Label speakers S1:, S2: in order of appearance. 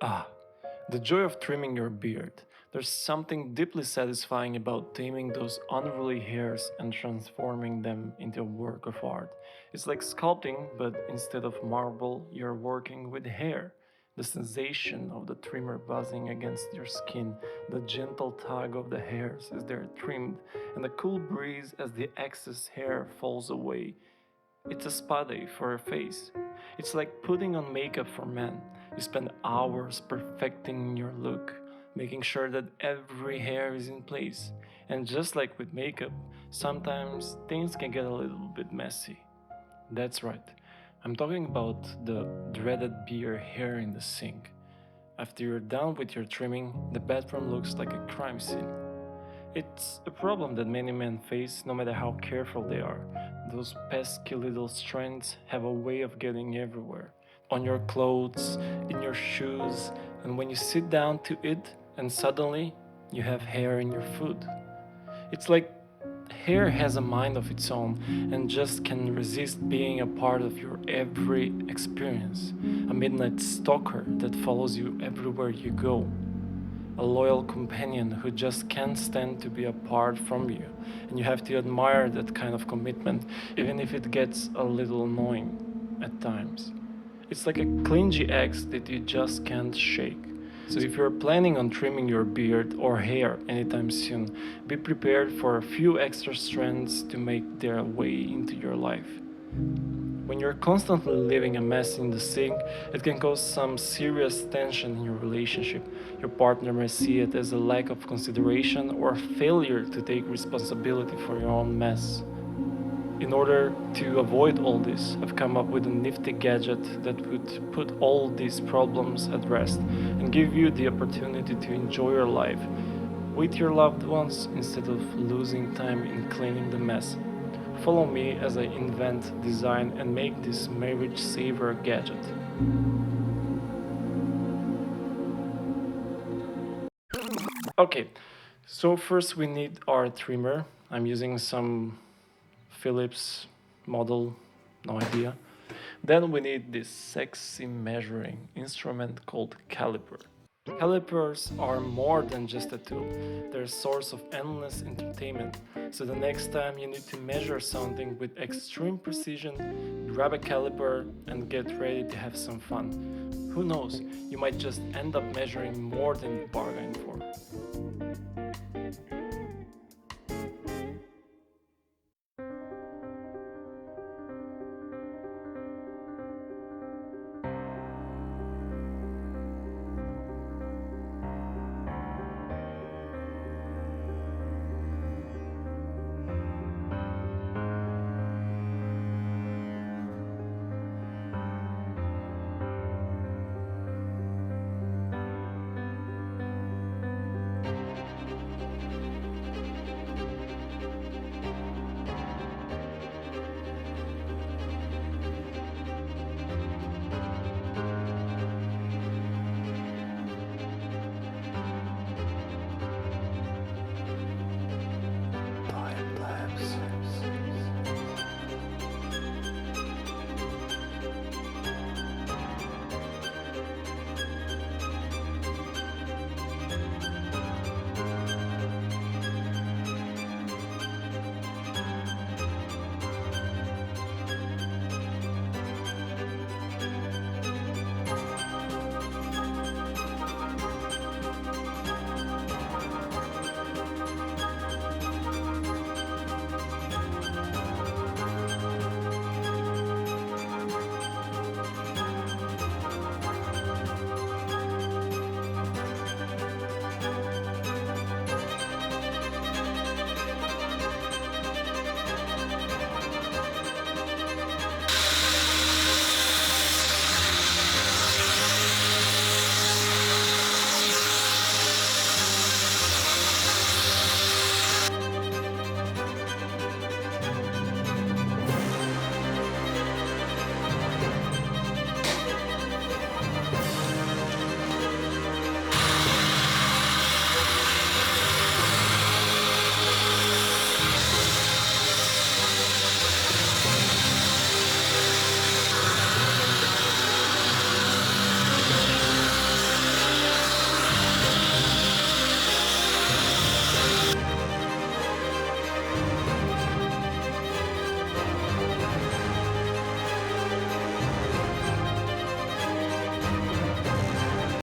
S1: Ah, the joy of trimming your beard. There's something deeply satisfying about taming those unruly hairs and transforming them into a work of art. It's like sculpting, but instead of marble, you're working with hair. The sensation of the trimmer buzzing against your skin, the gentle tug of the hairs as they're trimmed, and the cool breeze as the excess hair falls away. It's a spa day for your face. It's like putting on makeup for men. You spend hours perfecting your look, making sure that every hair is in place. And just like with makeup, sometimes things can get a little bit messy. That's right. I'm talking about the dreaded beer hair in the sink. After you're done with your trimming, the bathroom looks like a crime scene. It's a problem that many men face no matter how careful they are. Those pesky little strands have a way of getting everywhere. On your clothes, in your shoes, and when you sit down to eat, and suddenly you have hair in your food. It's like hair has a mind of its own and just can resist being a part of your every experience. A midnight stalker that follows you everywhere you go, a loyal companion who just can't stand to be apart from you, and you have to admire that kind of commitment, even if it gets a little annoying at times. It's like a clingy ex that you just can't shake. So, if you're planning on trimming your beard or hair anytime soon, be prepared for a few extra strands to make their way into your life. When you're constantly leaving a mess in the sink, it can cause some serious tension in your relationship. Your partner may see it as a lack of consideration or a failure to take responsibility for your own mess. In order to avoid all this, I've come up with a nifty gadget that would put all these problems at rest and give you the opportunity to enjoy your life with your loved ones instead of losing time in cleaning the mess. Follow me as I invent, design, and make this marriage saver gadget. Okay, so first we need our trimmer. I'm using some Philips model, no idea. Then we need this sexy measuring instrument called caliper. Calipers are more than just a tool, they're a source of endless entertainment. So the next time you need to measure something with extreme precision, grab a caliper and get ready to have some fun. Who knows, you might just end up measuring more than you bargained for.